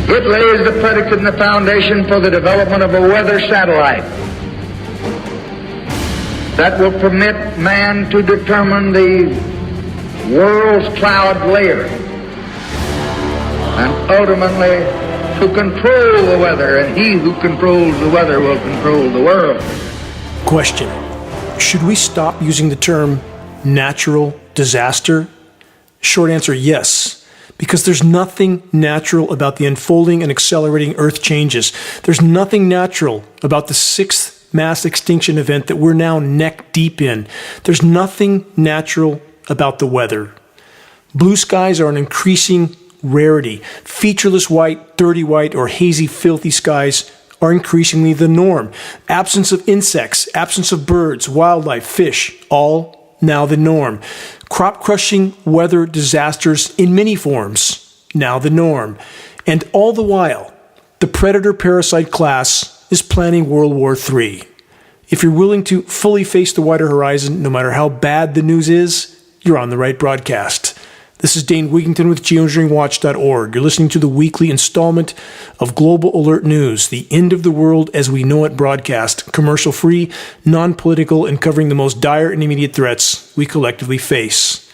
It lays the predicate and the foundation for the development of a weather satellite that will permit man to determine the world's cloud layer and ultimately to control the weather, and he who controls the weather will control the world. Question: should we stop using the term natural disaster? Short answer, yes, because there's nothing natural about the unfolding and accelerating Earth changes. There's nothing natural about the sixth mass extinction event that we're now neck deep in. There's nothing natural about the weather. Blue skies are an increasing rarity. Featureless white, dirty white, or hazy, filthy skies are increasingly the norm. Absence of insects, absence of birds, wildlife, fish, all now the norm. Crop-crushing weather disasters in many forms, now the norm. And all the while, the predator-parasite class is planning World War III. If you're willing to fully face the wider horizon, no matter how bad the news is, you're on the right broadcast. This is Dane Wigington with geoengineeringwatch.org. You're listening to the weekly installment of Global Alert News, the end of the world as we know it broadcast, commercial-free, non-political, and covering the most dire and immediate threats we collectively face.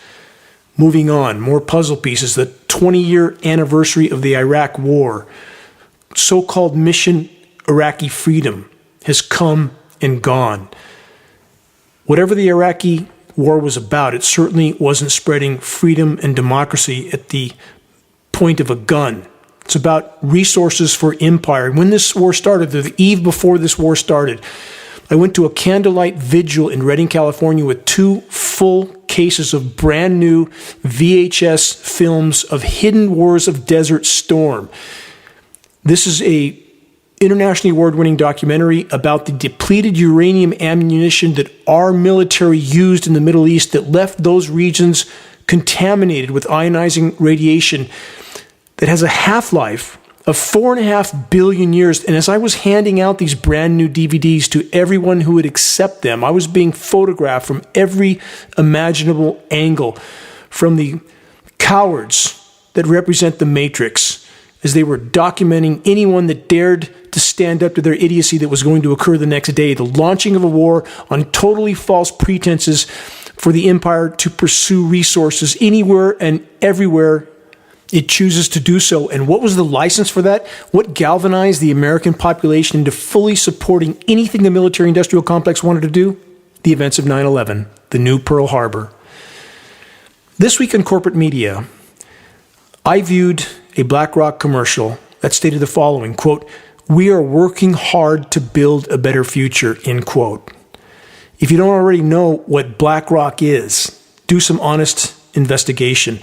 Moving on, more puzzle pieces. The 20-year anniversary of the Iraq War, so-called Mission Iraqi Freedom, has come and gone. Whatever the Iraqi war was about, it certainly wasn't spreading freedom and democracy at the point of a gun. It's about resources for empire. And when this war started, the eve before this war started, I went to a candlelight vigil in Redding, California with 2 full cases of brand new VHS films of Hidden Wars of Desert Storm. This is a internationally award-winning documentary about the depleted uranium ammunition that our military used in the Middle East that left those regions contaminated with ionizing radiation that has a half-life of 4.5 billion years. And as I was handing out these brand new DVDs to everyone who would accept them, I was being photographed from every imaginable angle, from the cowards that represent the Matrix, as they were documenting anyone that dared to stand up to their idiocy that was going to occur the next day, the launching of a war on totally false pretenses for the empire to pursue resources anywhere and everywhere it chooses to do so. And what was the license for that? What galvanized the American population into fully supporting anything the military-industrial complex wanted to do? The events of 9/11, the new Pearl Harbor. This week in corporate media, I viewed a BlackRock commercial that stated the following, quote, "We are working hard to build a better future," end quote. If you don't already know what BlackRock is, do some honest investigation.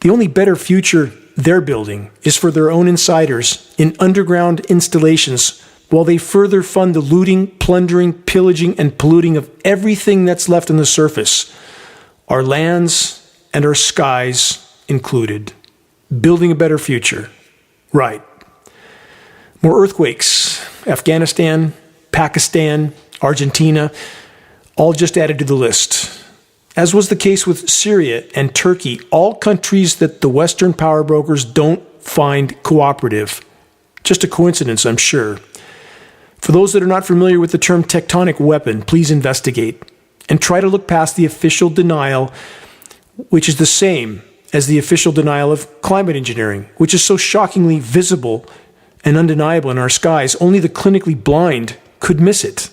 The only better future they're building is for their own insiders in underground installations while they further fund the looting, plundering, pillaging, and polluting of everything that's left on the surface, our lands and our skies included. Building a better future. Right. More earthquakes. Afghanistan, Pakistan, Argentina, all just added to the list. As was the case with Syria and Turkey, all countries that the Western power brokers don't find cooperative. Just a coincidence, I'm sure. For those that are not familiar with the term tectonic weapon, please investigate and try to look past the official denial, which is the same as the official denial of climate engineering, which is so shockingly visible and undeniable in our skies, only the clinically blind could miss it.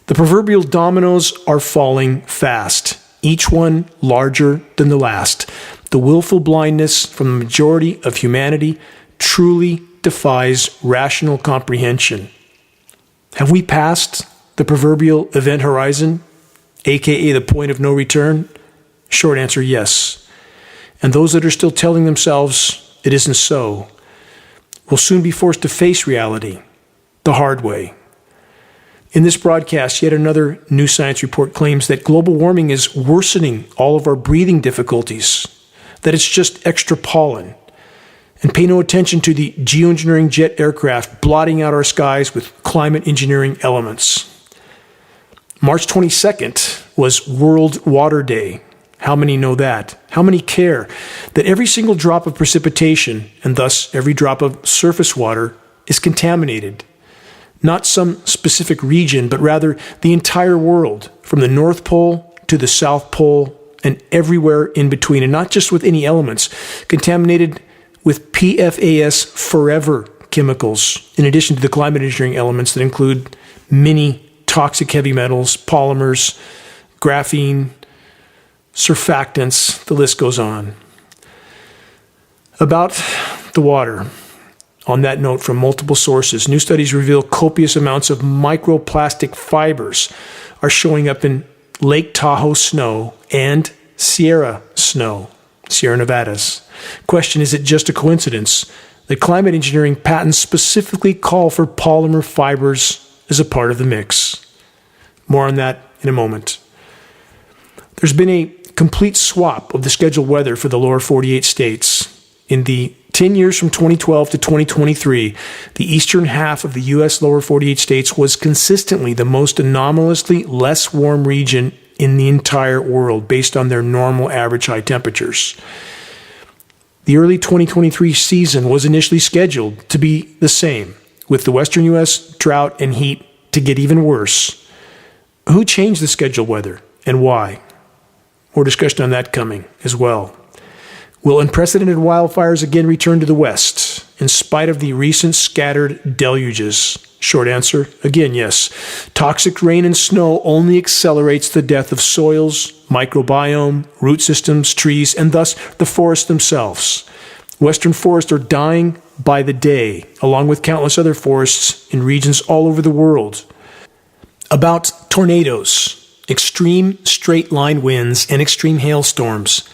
The proverbial dominoes are falling fast, each one larger than the last. The willful blindness from the majority of humanity truly defies rational comprehension. Have we passed the proverbial event horizon, aka the point of no return? Short answer, yes. And those that are still telling themselves it isn't so will soon be forced to face reality the hard way. In this broadcast, yet another new science report claims that global warming is worsening all of our breathing difficulties, that it's just extra pollen. And pay no attention to the geoengineering jet aircraft blotting out our skies with climate engineering elements. March 22nd was World Water Day. How many know that? How many care that every single drop of precipitation, and thus every drop of surface water, is contaminated? Not some specific region, but rather the entire world, from the North Pole to the South Pole and everywhere in between, and not just with any elements, contaminated with PFAS forever chemicals, in addition to the climate engineering elements that include many toxic heavy metals, polymers, graphene, surfactants, the list goes on. About the water. On that note, from multiple sources, new studies reveal copious amounts of microplastic fibers are showing up in Lake Tahoe snow and Sierra Nevadas. Question, is it just a coincidence that climate engineering patents specifically call for polymer fibers as a part of the mix? More on that in a moment. There's been a complete swap of the scheduled weather for the lower 48 states. In the 10 years from 2012 to 2023, the eastern half of the U.S. lower 48 states was consistently the most anomalously less warm region in the entire world based on their normal average high temperatures. The early 2023 season was initially scheduled to be the same, with the western U.S. drought and heat to get even worse. Who changed the scheduled weather and why? More discussion on that coming as well. Will unprecedented wildfires again return to the West, in spite of the recent scattered deluges? Short answer, again, yes. Toxic rain and snow only accelerates the death of soils, microbiome, root systems, trees, and thus the forests themselves. Western forests are dying by the day, along with countless other forests in regions all over the world. About tornadoes, extreme straight-line winds, and extreme hailstorms.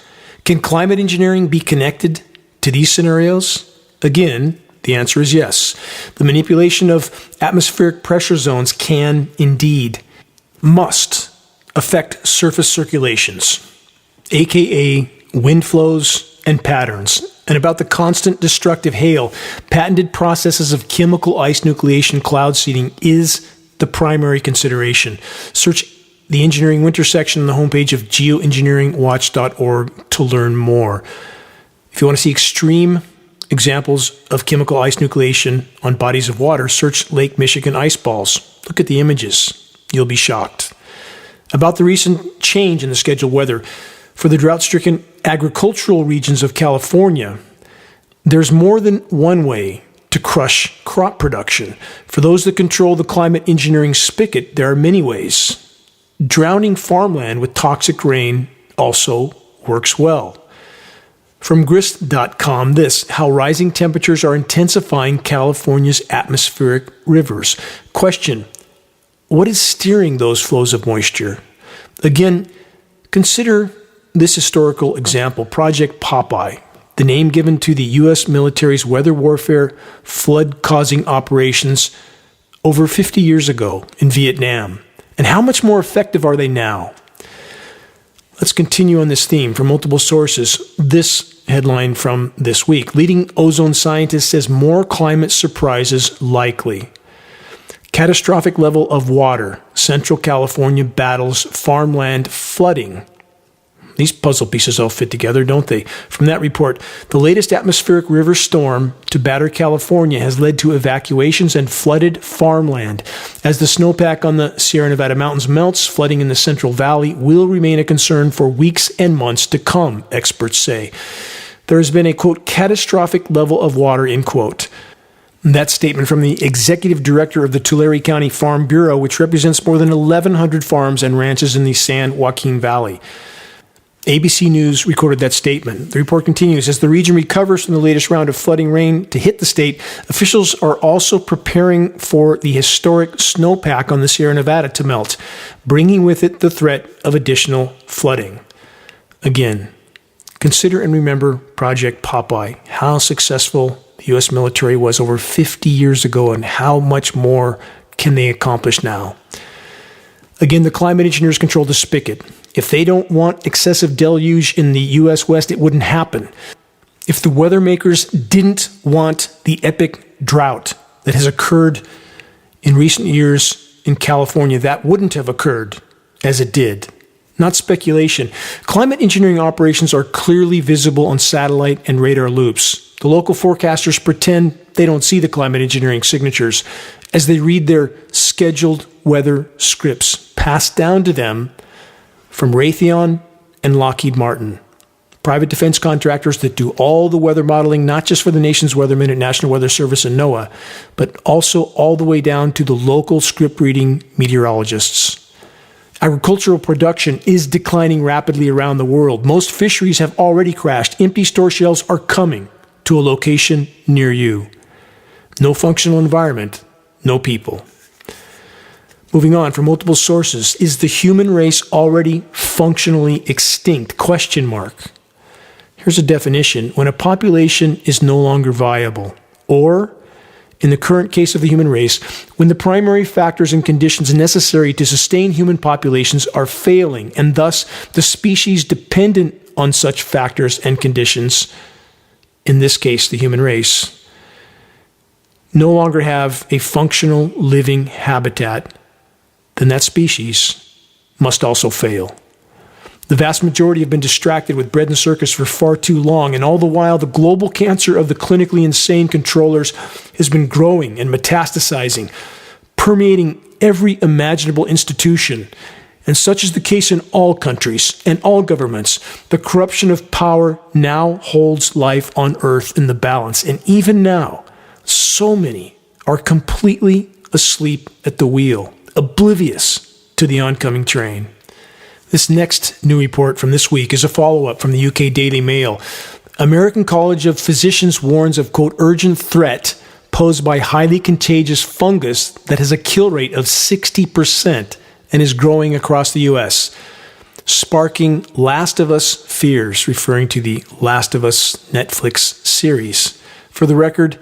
Can climate engineering be connected to these scenarios? Again, the answer is yes. The manipulation of atmospheric pressure zones can indeed, must affect surface circulations, aka wind flows and patterns. And about the constant destructive hail, patented processes of chemical ice nucleation cloud seeding is the primary consideration. Search the engineering winter section on the homepage of geoengineeringwatch.org to learn more. If you want to see extreme examples of chemical ice nucleation on bodies of water, search Lake Michigan ice balls. Look at the images. You'll be shocked. About the recent change in the scheduled weather for the drought-stricken agricultural regions of California, there's more than one way to crush crop production. For those that control the climate engineering spigot, there are many ways. Drowning farmland with toxic rain also works well. From grist.com, this, how rising temperatures are intensifying California's atmospheric rivers. Question, what is steering those flows of moisture? Again, consider this historical example, Project Popeye, the name given to the U.S. military's weather warfare flood-causing operations over 50 years ago in Vietnam. And how much more effective are they now? Let's continue on this theme from multiple sources. This headline from this week. Leading ozone scientist says more climate surprises likely. Catastrophic level of water. Central California battles farmland flooding. These puzzle pieces all fit together, don't they? From that report, the latest atmospheric river storm to batter California has led to evacuations and flooded farmland. As the snowpack on the Sierra Nevada mountains melts, flooding in the Central Valley will remain a concern for weeks and months to come, experts say. There has been a, quote, catastrophic level of water, end quote. That statement from the executive director of the Tulare County Farm Bureau, which represents more than 1,100 farms and ranches in the San Joaquin Valley. ABC News recorded that statement. The report continues, as the region recovers from the latest round of flooding rain to hit the state, officials are also preparing for the historic snowpack on the Sierra Nevada to melt, bringing with it the threat of additional flooding. Again, consider and remember Project Popeye, how successful the U.S. military was over 50 years ago and how much more can they accomplish now. Again, the climate engineers control the spigot. If they don't want excessive deluge in the U.S. West, it wouldn't happen. If the weather makers didn't want the epic drought that has occurred in recent years in California, that wouldn't have occurred as it did. not speculation. Climate engineering operations are clearly visible on satellite and radar loops. The local forecasters pretend they don't see the climate engineering signatures as they read their scheduled weather scripts passed down to them from Raytheon and Lockheed Martin, private defense contractors that do all the weather modeling, not just for the nation's weathermen at National Weather Service and NOAA, but also all the way down to the local script-reading meteorologists. Agricultural production is declining rapidly around the world. Most fisheries have already crashed. Empty store shelves are coming to a location near you. No functional environment, no people. Moving on, from multiple sources, is the human race already functionally extinct? Question mark. Here's a definition: when a population is no longer viable, or, in the current case of the human race, when the primary factors and conditions necessary to sustain human populations are failing, and thus the species dependent on such factors and conditions, in this case the human race, no longer have a functional living habitat, then that species must also fail. The vast majority have been distracted with bread and circus for far too long, and all the while the global cancer of the clinically insane controllers has been growing and metastasizing, permeating every imaginable institution. And such is the case in all countries and all governments. The corruption of power now holds life on earth in the balance, and even now, so many are completely asleep at the wheel, oblivious to the oncoming train. This next new report from this week is a follow-up from the UK Daily Mail. American College of Physicians warns of, quote, urgent threat posed by highly contagious fungus that has a kill rate of 60% and is growing across the U.S., sparking Last of Us fears, referring to the Last of Us Netflix series. For the record,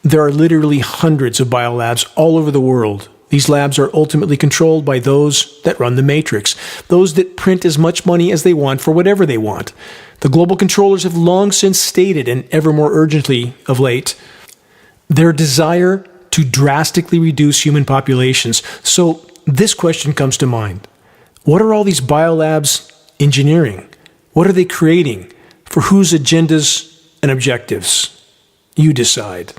there are literally hundreds of biolabs all over the world. These labs are ultimately controlled by those that run the matrix, those that print as much money as they want for whatever they want. The global controllers have long since stated, and ever more urgently of late, their desire to drastically reduce human populations. So this question comes to mind. What are all these biolabs engineering? What are they creating? For whose agendas and objectives? You decide.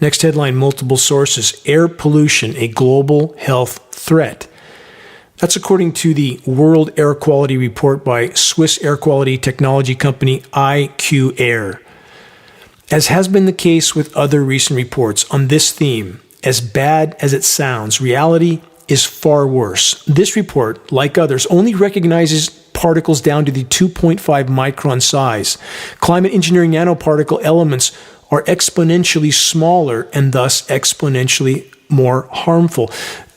Next headline, multiple sources. Air pollution, a global health threat. That's according to the World Air Quality Report by Swiss air quality technology company IQ Air. As has been the case with other recent reports on this theme, as bad as it sounds, reality is far worse. This report, like others, only recognizes particles down to the 2.5 micron size. Climate engineering nanoparticle elements are exponentially smaller and thus exponentially more harmful,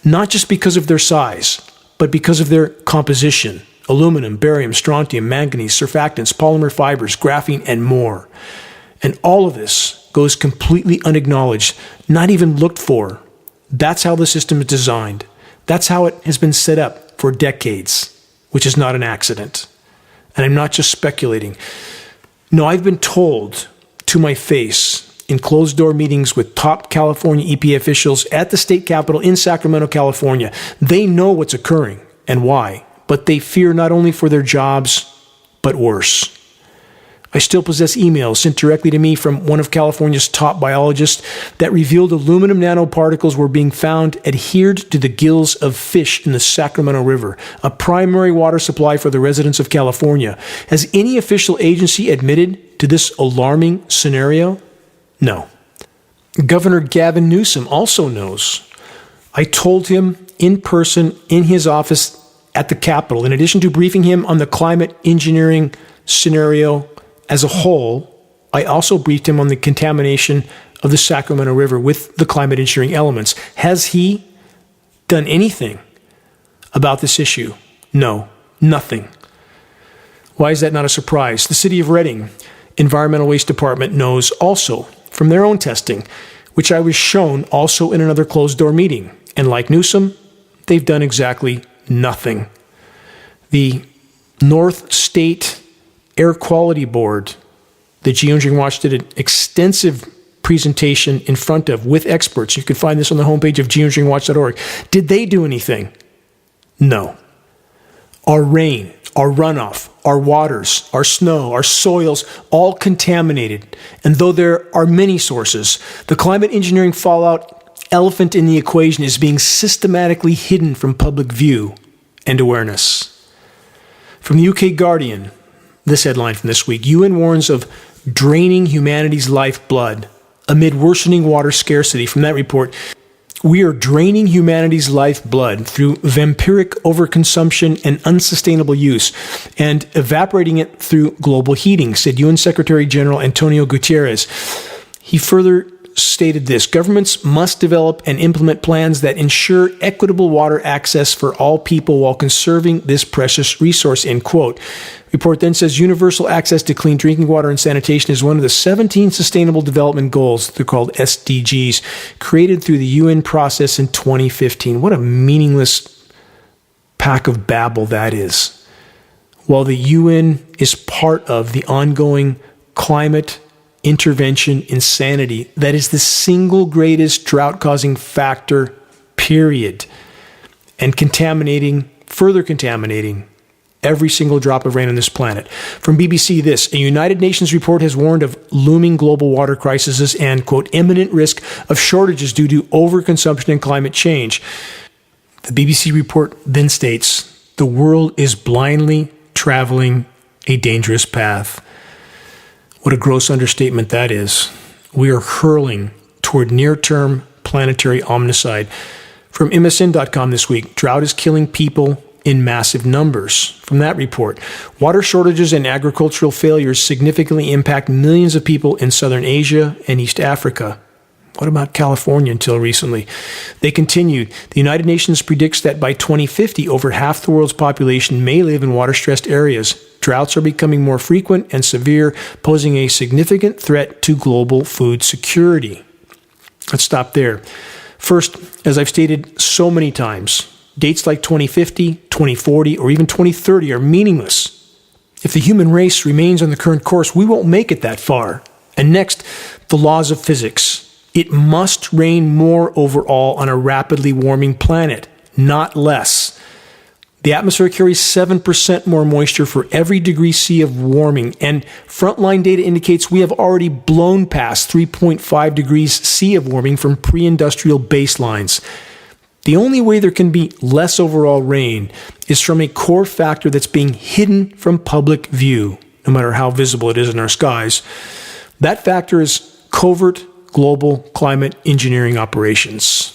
not just because of their size, but because of their composition: aluminum, barium, strontium, manganese, surfactants, polymer fibers, graphene, and more. And all of this goes completely unacknowledged, not even looked for. That's how the system is designed. That's how it has been set up for decades, which is not an accident. And I'm not just speculating. No, I've been told to my face in closed-door meetings with top California EPA officials at the state capitol in Sacramento, California. They know what's occurring and why, but they fear not only for their jobs, but worse. I still possess emails sent directly to me from one of California's top biologists that revealed aluminum nanoparticles were being found adhered to the gills of fish in the Sacramento River, a primary water supply for the residents of California. Has any official agency admitted to this alarming scenario? No. Governor Gavin Newsom also knows. I told him in person in his office at the Capitol, in addition to briefing him on the climate engineering scenario as a whole, I also briefed him on the contamination of the Sacramento River with the climate engineering elements. Has he done anything about this issue? No, nothing. Why is that not a surprise? The City of Redding Environmental Waste Department knows also from their own testing, which I was shown also in another closed-door meeting. And like Newsom, they've done exactly nothing. The North State Air Quality Board, the Geoengineering Watch did an extensive presentation in front of with experts. You can find this on the homepage of geoengineeringwatch.org. Did they do anything? No. Our rain, our runoff, our waters, our snow, our soils, all contaminated. And though there are many sources, the climate engineering fallout elephant in the equation is being systematically hidden from public view and awareness. From the UK Guardian, this headline from this week: UN warns of draining humanity's lifeblood amid worsening water scarcity. From that report, we are draining humanity's lifeblood through vampiric overconsumption and unsustainable use, and evaporating it through global heating, said UN Secretary General Antonio Guterres. He further stated this: governments must develop and implement plans that ensure equitable water access for all people while conserving this precious resource, end quote. Report then says universal access to clean drinking water and sanitation is one of the 17 Sustainable Development Goals, they're called SDGs, created through the UN process in 2015. What a meaningless pack of babble that is. While the UN is part of the ongoing climate intervention insanity that is the single greatest drought-causing factor, period, and further contaminating every single drop of rain on this planet. From BBC, this: a United Nations report has warned of looming global water crises and, quote, imminent risk of shortages due to overconsumption and climate change. The BBC report then states, the world is blindly traveling a dangerous path. What a gross understatement that is. We are hurling toward near-term planetary omnicide. From MSN.com this week: drought is killing people in massive numbers. From that report, water shortages and agricultural failures significantly impact millions of people in Southern Asia and East Africa. What about California until recently? They continued, the United Nations predicts that by 2050, over half the world's population may live in water-stressed areas. Droughts are becoming more frequent and severe, posing a significant threat to global food security. Let's stop there. First, as I've stated so many times, dates like 2050, 2040, or even 2030 are meaningless. If the human race remains on the current course, we won't make it that far. And next, the laws of physics. It must rain more overall on a rapidly warming planet, not less. The atmosphere carries 7% more moisture for every degree C of warming, and frontline data indicates we have already blown past 3.5 degrees C of warming from pre-industrial baselines. The only way there can be less overall rain is from a core factor that's being hidden from public view, no matter how visible it is in our skies. That factor is covert global climate engineering operations.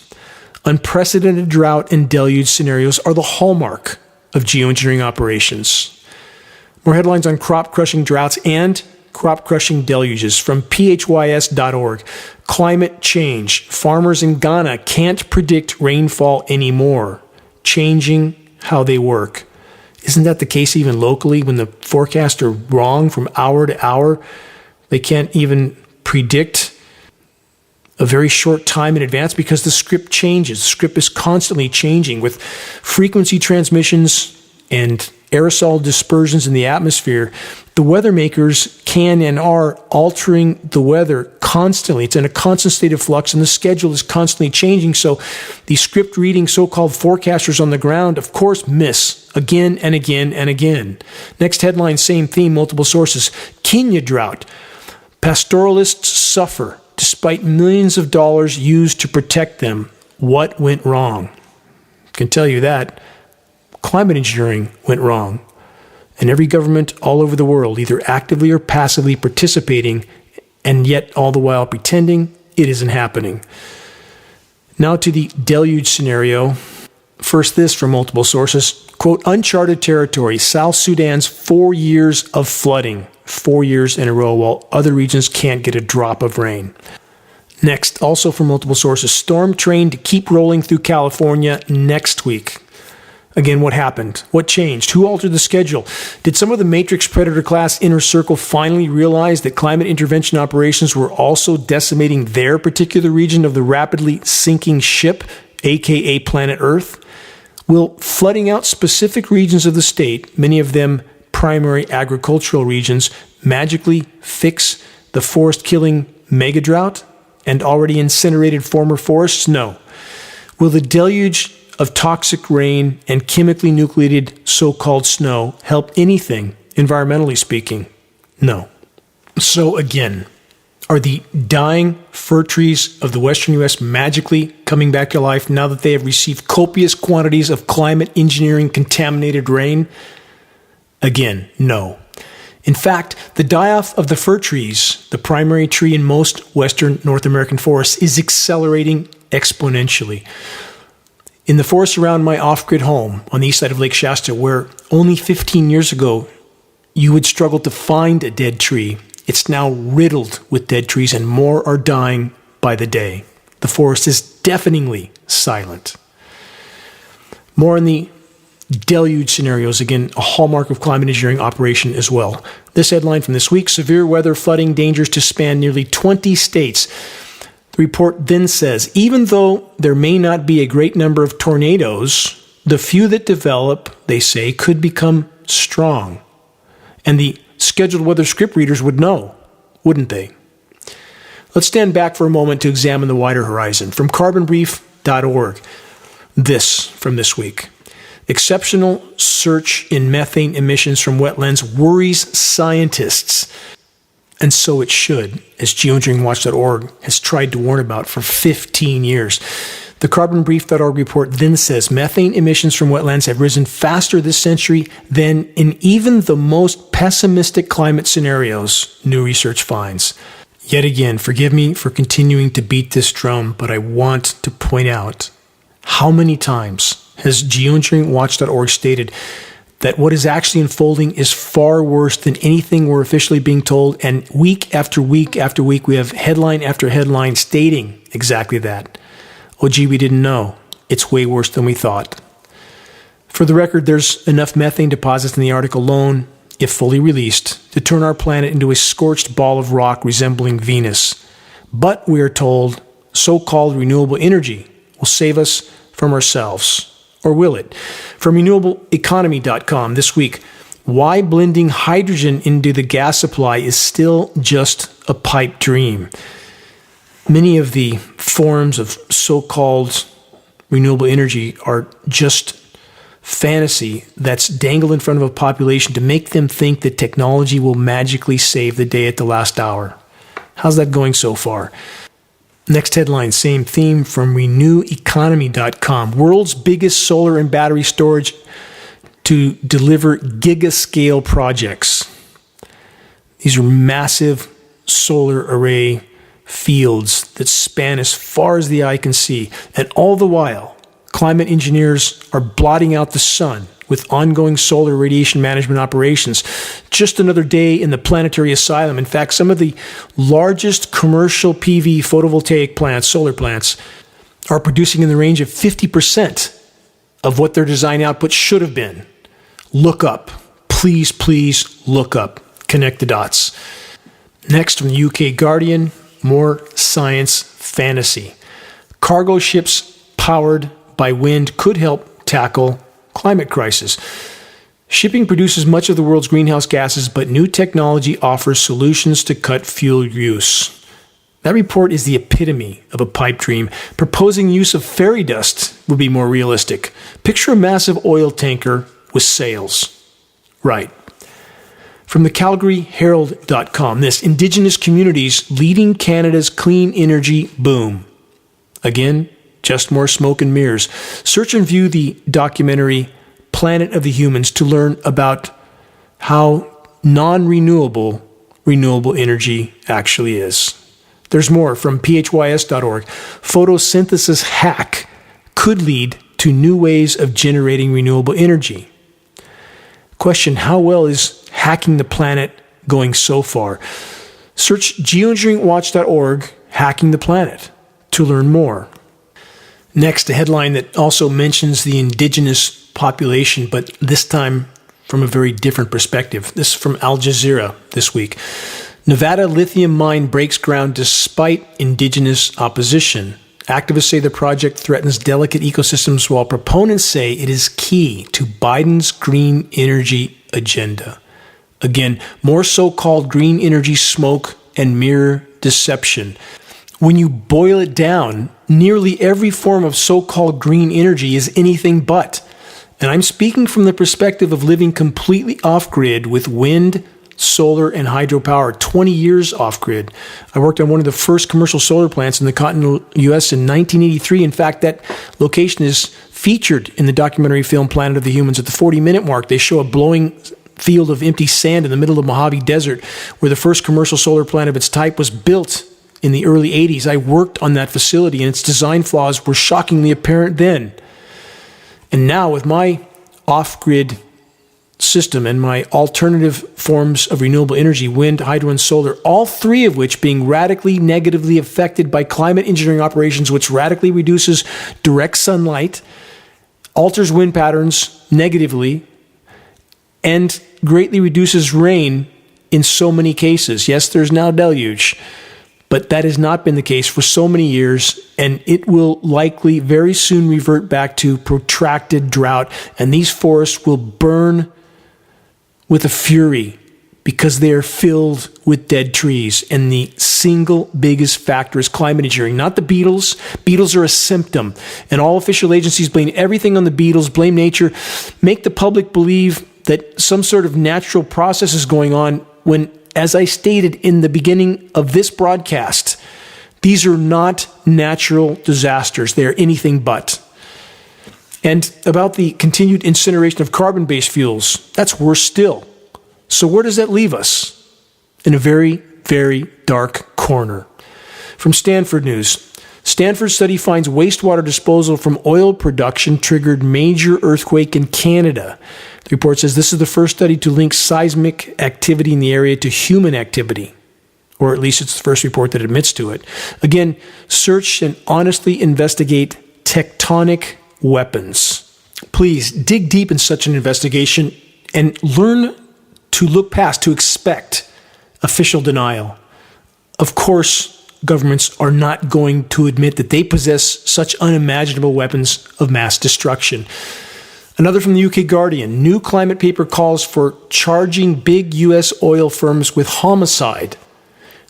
Unprecedented drought and deluge scenarios are the hallmark of geoengineering operations. More headlines on crop-crushing droughts and crop-crushing deluges from phys.org. Climate change. Farmers in Ghana can't predict rainfall anymore, changing how they work. Isn't that the case even locally when the forecasts are wrong from hour to hour? They can't even predict a very short time in advance because the script changes. The script is constantly changing with frequency transmissions and aerosol dispersions in the atmosphere. The weather makers can and are altering the weather constantly. It's in a constant state of flux, and the schedule is constantly changing. So the script reading so-called forecasters on the ground, of course, miss again and again and again. Next headline, same theme, multiple sources. Kenya drought. Pastoralists suffer despite millions of dollars used to protect them. What went wrong? I can tell you that. Climate engineering went wrong. And every government all over the world, either actively or passively participating, and yet all the while pretending it isn't happening. Now to the deluge scenario. First, this from multiple sources. Quote, uncharted territory, South Sudan's 4 years of flooding. 4 years in a row, while other regions can't get a drop of rain. Next, also from multiple sources, storm train to keep rolling through California next week. Again, what happened? What changed? Who altered the schedule? Did some of the Matrix Predator class inner circle finally realize that climate intervention operations were also decimating their particular region of the rapidly sinking ship, aka planet Earth? Will flooding out specific regions of the state, many of them primary agricultural regions, magically fix the forest-killing mega drought and already incinerated former forests? No. Will the deluge of toxic rain and chemically nucleated so-called snow help anything, environmentally speaking? No. So again, are the dying fir trees of the western U.S. magically coming back to life now that they have received copious quantities of climate engineering contaminated rain? Again, no. In fact, the die-off of the fir trees, the primary tree in most western North American forests, is accelerating exponentially. In the forests around my off-grid home on the east side of Lake Shasta, where only 15 years ago you would struggle to find a dead tree, it's now riddled with dead trees and more are dying by the day. The forest is deafeningly silent. More on the deluge scenarios, again, a hallmark of climate engineering operation as well. This headline from this week: severe weather flooding dangers to span nearly 20 states. The report then says, even though there may not be a great number of tornadoes, the few that develop, they say, could become strong. And the scheduled weather script readers would know, wouldn't they? Let's stand back for a moment to examine the wider horizon. From carbonbrief.org, this from this week: exceptional surge in methane emissions from wetlands worries scientists. And so it should, as geoengineeringwatch.org has tried to warn about for 15 years. The carbonbrief.org report then says methane emissions from wetlands have risen faster this century than in even the most pessimistic climate scenarios, new research finds. Yet again, forgive me for continuing to beat this drum, but I want to point out, how many times has geoengineeringwatch.org stated that what is actually unfolding is far worse than anything we're officially being told, and week after week after week we have headline after headline stating exactly that. Oh gee, we didn't know. It's way worse than we thought. For the record, there's enough methane deposits in the Arctic alone, if fully released, to turn our planet into a scorched ball of rock resembling Venus. But we are told so-called renewable energy will save us from ourselves. Or will it? From renewableeconomy.com this week: why blending hydrogen into the gas supply is still just a pipe dream. Many of the forms of so-called renewable energy are just fantasy that's dangled in front of a population to make them think that technology will magically save the day at the last hour. How's that going so far? Next headline, same theme, from reneweconomy.com. World's biggest solar and battery storage to deliver giga-scale projects. These are massive solar array fields that span as far as the eye can see. And all the while, climate engineers are blotting out the sun with ongoing solar radiation management operations. Just another day in the planetary asylum. In fact, some of the largest commercial PV photovoltaic plants, solar plants, are producing in the range of 50% of what their design output should have been. Look up. Please, please look up. Connect the dots. Next, from the UK Guardian, more science fantasy. Cargo ships powered by wind could help tackle climate crisis. Shipping produces much of the world's greenhouse gases, but new technology offers solutions to cut fuel use. That report is the epitome of a pipe dream. Proposing use of fairy dust would be more realistic. Picture a massive oil tanker with sails. Right. From the CalgaryHerald.com, this: Indigenous communities leading Canada's clean energy boom. Again, just more smoke and mirrors. Search and view the documentary Planet of the Humans to learn about how non-renewable renewable energy actually is. There's more from phys.org. Photosynthesis hack could lead to new ways of generating renewable energy. Question: how well is hacking the planet going so far? Search geoengineeringwatch.org, hacking the planet, to learn more. Next, a headline that also mentions the indigenous population, but this time from a very different perspective. This is from Al Jazeera this week. Nevada lithium mine breaks ground despite indigenous opposition. Activists say the project threatens delicate ecosystems, while proponents say it is key to Biden's green energy agenda. Again, more so-called green energy smoke and mirror deception. When you boil it down, nearly every form of so-called green energy is anything but. And I'm speaking from the perspective of living completely off-grid with wind, solar, and hydropower, 20 years off-grid. I worked on one of the first commercial solar plants in the continental U.S. in 1983. In fact, that location is featured in the documentary film Planet of the Humans. At the 40-minute mark, they show a blowing field of empty sand in the middle of Mojave Desert, where the first commercial solar plant of its type was built in the early 80s. I worked on that facility, and its design flaws were shockingly apparent then. And now, with my off-grid system and my alternative forms of renewable energy, wind, hydro, and solar, all three of which being radically negatively affected by climate engineering operations, which radically reduces direct sunlight, alters wind patterns negatively, and greatly reduces rain in so many cases. Yes, there's now deluge, but that has not been the case for so many years, and it will likely very soon revert back to protracted drought, and these forests will burn with a fury because they are filled with dead trees. And the single biggest factor is climate engineering, not the beetles. Beetles are a symptom, and all official agencies blame everything on the beetles, blame nature, make the public believe that some sort of natural process is going on when, as I stated in the beginning of this broadcast, these are not natural disasters. They are anything but. And about the continued incineration of carbon-based fuels, that's worse still. So where does that leave us? In a very, very dark corner. From Stanford News, Stanford study finds wastewater disposal from oil production triggered major earthquake in Canada. The report says this is the first study to link seismic activity in the area to human activity, or at least it's the first report that admits to it. Again, search and honestly investigate tectonic weapons. Please dig deep in such an investigation and learn to look past, to expect official denial. Of course, governments are not going to admit that they possess such unimaginable weapons of mass destruction. Another from the UK Guardian, new climate paper calls for charging big US oil firms with homicide.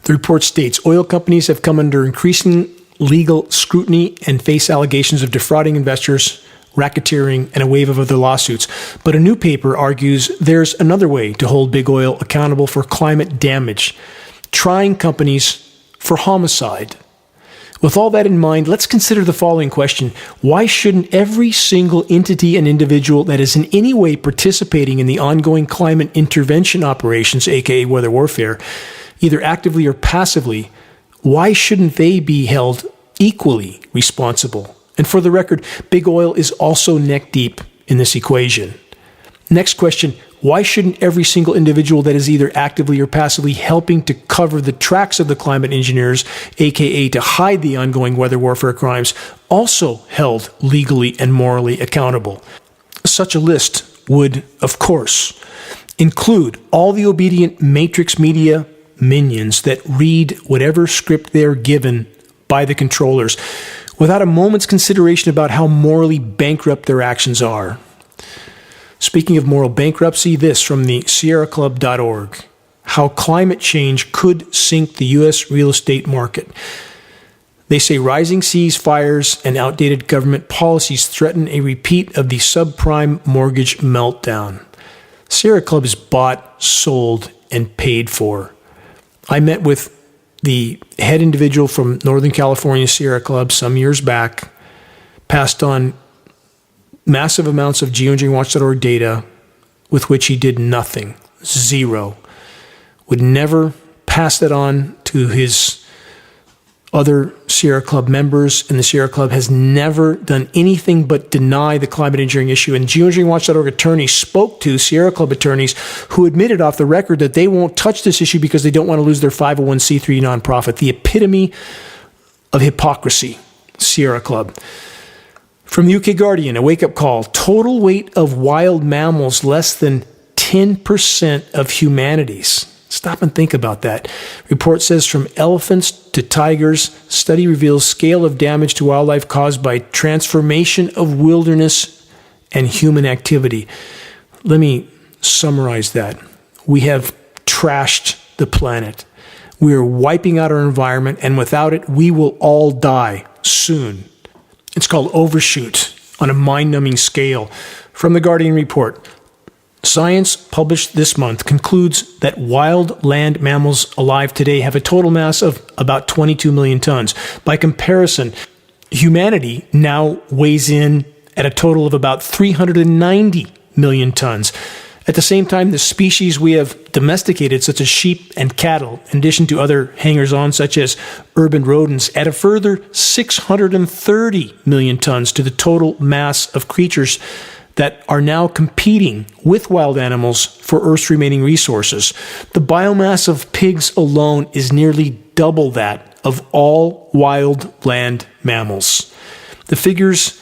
The report states oil companies have come under increasing legal scrutiny and face allegations of defrauding investors, racketeering, and a wave of other lawsuits. But a new paper argues there's another way to hold big oil accountable for climate damage, trying companies for homicide. With all that in mind, let's consider the following question. Why shouldn't every single entity and individual that is in any way participating in the ongoing climate intervention operations, aka weather warfare, either actively or passively, why shouldn't they be held equally responsible? And for the record, big oil is also neck deep in this equation. Next question, why shouldn't every single individual that is either actively or passively helping to cover the tracks of the climate engineers, aka to hide the ongoing weather warfare crimes, also held legally and morally accountable? Such a list would, of course, include all the obedient matrix media minions that read whatever script they're given by the controllers, without a moment's consideration about how morally bankrupt their actions are. Speaking of moral bankruptcy, this from the sierraclub.org. How climate change could sink the U.S. real estate market. They say rising seas, fires, and outdated government policies threaten a repeat of the subprime mortgage meltdown. Sierra Club is bought, sold, and paid for. I met with the head individual from Northern California Sierra Club some years back, passed on massive amounts of geoengineering.org data with which he did nothing, zero. Would never pass that on to his other Sierra Club members, and the Sierra Club has never done anything but deny the climate engineering issue. And geoengineering.org attorneys spoke to Sierra Club attorneys who admitted off the record that they won't touch this issue because they don't want to lose their 501c3 nonprofit. The epitome of hypocrisy, Sierra Club. From the UK Guardian, a wake-up call. Total weight of wild mammals less than 10% of humanity's. Stop and think about that. Report says from elephants to tigers, study reveals scale of damage to wildlife caused by transformation of wilderness and human activity. Let me summarize that. We have trashed the planet. We are wiping out our environment, and without it, we will all die. soon. It's called overshoot on a mind-numbing scale. From the Guardian report, science published this month concludes that wild land mammals alive today have a total mass of about 22 million tons. By comparison, humanity now weighs in at a total of about 390 million tons. At the same time, the species we have domesticated, such as sheep and cattle, in addition to other hangers-on such as urban rodents, add a further 630 million tons to the total mass of creatures that are now competing with wild animals for Earth's remaining resources. The biomass of pigs alone is nearly double that of all wild land mammals. The figures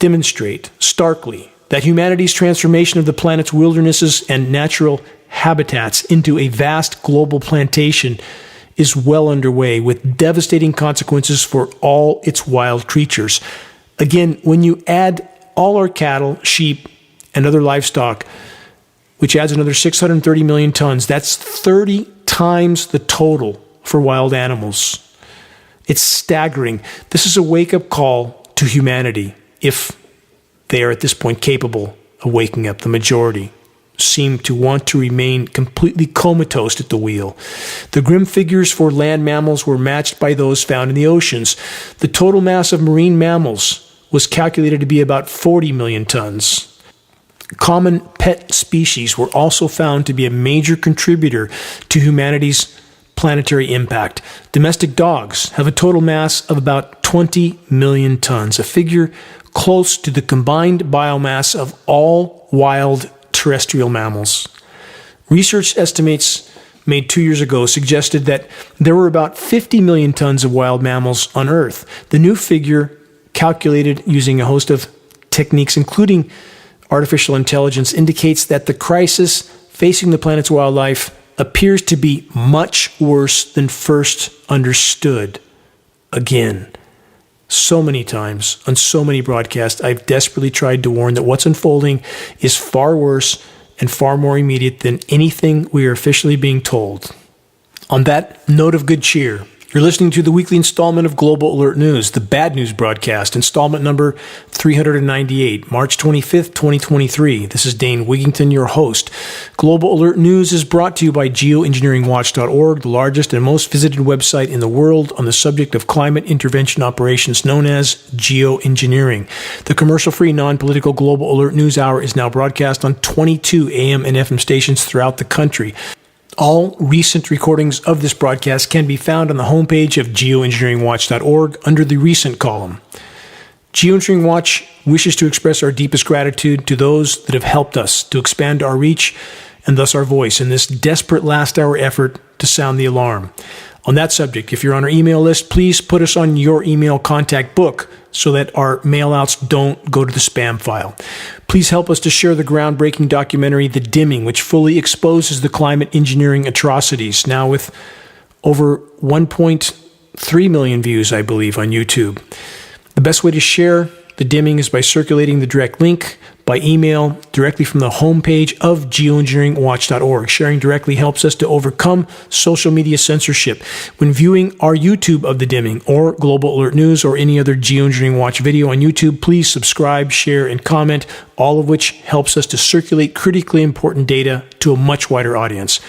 demonstrate starkly that humanity's transformation of the planet's wildernesses and natural habitats into a vast global plantation is well underway, with devastating consequences for all its wild creatures. Again, when you add all our cattle, sheep, and other livestock, which adds another 630 million tons, that's 30 times the total for wild animals. It's staggering. This is a wake-up call to humanity, if they are at this point capable of waking up. The majority seem to want to remain completely comatose at the wheel. The grim figures for land mammals were matched by those found in the oceans. The total mass of marine mammals was calculated to be about 40 million tons. Common pet species were also found to be a major contributor to humanity's planetary impact. Domestic dogs have a total mass of about 20 million tons, a figure close to the combined biomass of all wild terrestrial mammals. Research estimates made 2 years ago suggested that there were about 50 million tons of wild mammals on Earth. The new figure, calculated using a host of techniques, including artificial intelligence, indicates that the crisis facing the planet's wildlife appears to be much worse than first understood. Again, so many times on so many broadcasts, I've desperately tried to warn that what's unfolding is far worse and far more immediate than anything we are officially being told. On that note of good cheer, you're listening to the weekly installment of Global Alert News, the Bad News Broadcast, installment number 398, March 25th, 2023. This is Dane Wigington, your host. Global Alert News is brought to you by geoengineeringwatch.org, the largest and most visited website in the world on the subject of climate intervention operations known as geoengineering. The commercial-free, non-political Global Alert News Hour is now broadcast on 22 AM and FM stations throughout the country. All recent recordings of this broadcast can be found on the homepage of geoengineeringwatch.org under the Recent column. Geoengineering Watch wishes to express our deepest gratitude to those that have helped us to expand our reach and thus our voice in this desperate last-hour effort to sound the alarm. On that subject, if you're on our email list, please put us on your email contact book so that our mailouts don't go to the spam file. Please help us to share the groundbreaking documentary, The Dimming, which fully exposes the climate engineering atrocities, now with over 1.3 million views, I believe, on YouTube. The best way to share The Dimming is by circulating the direct link by email directly from the homepage of geoengineeringwatch.org. Sharing directly helps us to overcome social media censorship. When viewing our YouTube of The Dimming or Global Alert News or any other Geoengineering Watch video on YouTube, please subscribe, share, and comment, all of which helps us to circulate critically important data to a much wider audience.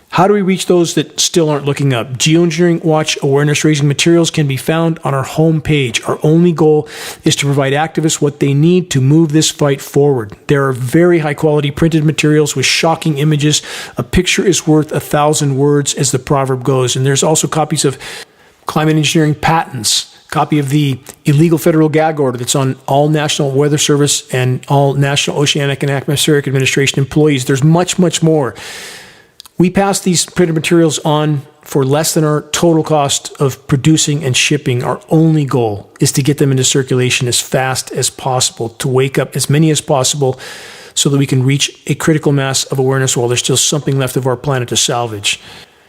How do we reach those that still aren't looking up? Geoengineering Watch awareness-raising materials can be found on our homepage. Our only goal is to provide activists what they need to move this fight forward. There are very high-quality printed materials with shocking images. A picture is worth 1,000 words, as the proverb goes. And there's also copies of climate engineering patents, copy of the illegal federal gag order that's on all National Weather Service and all National Oceanic and Atmospheric Administration employees. There's much, much more. We pass these printed materials on for less than our total cost of producing and shipping. Our only goal is to get them into circulation as fast as possible, to wake up as many as possible so that we can reach a critical mass of awareness while there's still something left of our planet to salvage.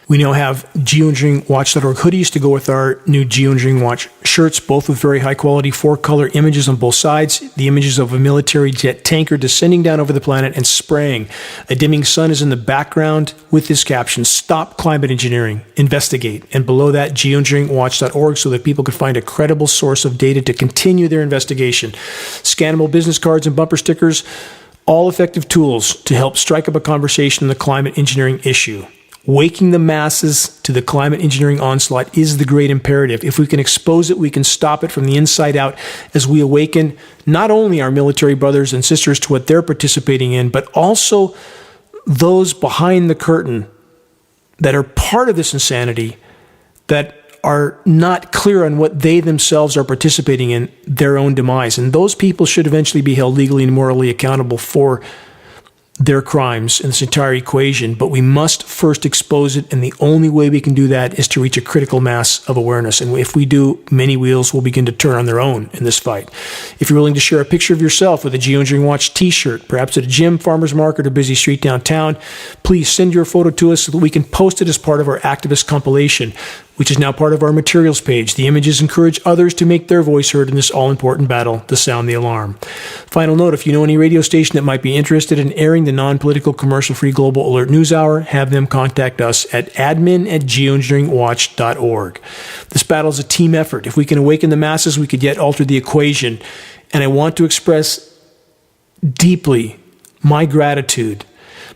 We now have geoengineeringwatch.org hoodies to go with our new Geoengineering Watch shirts, both with very high quality 4-color images on both sides. The images of a military jet tanker descending down over the planet and spraying. A dimming sun is in the background with this caption, "Stop climate engineering, investigate." And below that, geoengineeringwatch.org, so that people could find a credible source of data to continue their investigation. Scannable business cards and bumper stickers, all effective tools to help strike up a conversation on the climate engineering issue. Waking the masses to the climate engineering onslaught is the great imperative. If we can expose it, we can stop it from the inside out as we awaken not only our military brothers and sisters to what they're participating in, but also those behind the curtain that are part of this insanity, that are not clear on what they themselves are participating in, their own demise. And those people should eventually be held legally and morally accountable for their crimes in this entire equation, but we must first expose it, and the only way we can do that is to reach a critical mass of awareness. And if we do, many wheels will begin to turn on their own in this fight. If you're willing to share a picture of yourself with a Geoengineering Watch t-shirt, perhaps at a gym, farmer's market, or busy street downtown, please send your photo to us so that we can post it as part of our activist compilation, which is now part of our materials page. The images encourage others to make their voice heard in this all-important battle to sound the alarm. Final note, if you know any radio station that might be interested in airing the non-political, commercial-free Global Alert News Hour, have them contact us at admin@geoengineeringwatch.org. This battle is a team effort. If we can awaken the masses, we could yet alter the equation. And I want to express deeply my gratitude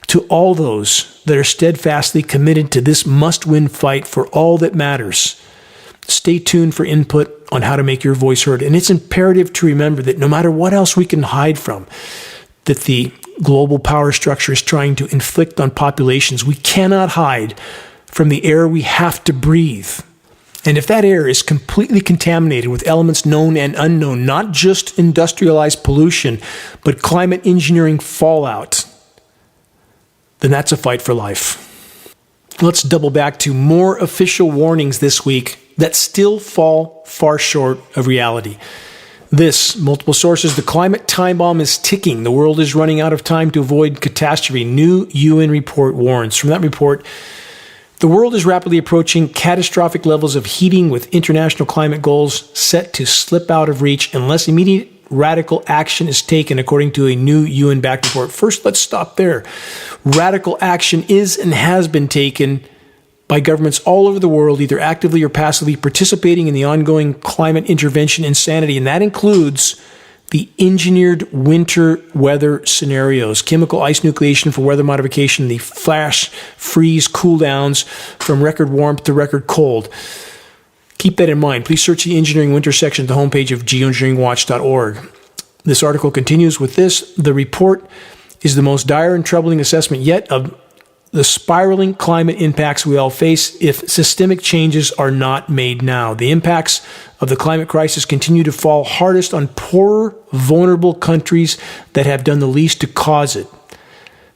to all those that are steadfastly committed to this must-win fight for all that matters. Stay tuned for input on how to make your voice heard. And it's imperative to remember that no matter what else we can hide from, that the global power structure is trying to inflict on populations, we cannot hide from the air we have to breathe. And if that air is completely contaminated with elements known and unknown, not just industrialized pollution, but climate engineering fallout, then that's a fight for life. Let's double back to more official warnings this week that still fall far short of reality. This, multiple sources, the climate time bomb is ticking. The world is running out of time to avoid catastrophe. New UN report warns. From that report, the world is rapidly approaching catastrophic levels of heating, with international climate goals set to slip out of reach unless immediate radical action is taken, according to a new UN-backed report. First, let's stop there. Radical action is and has been taken by governments all over the world, either actively or passively participating in the ongoing climate intervention insanity, and that includes the engineered winter weather scenarios, chemical ice nucleation for weather modification, the flash freeze cool downs from record warmth to record cold. Keep that in mind. Please search the engineering winter section at the homepage of geoengineeringwatch.org. This article continues with this. The report is the most dire and troubling assessment yet of the spiraling climate impacts we all face if systemic changes are not made now. The impacts of the climate crisis continue to fall hardest on poorer, vulnerable countries that have done the least to cause it.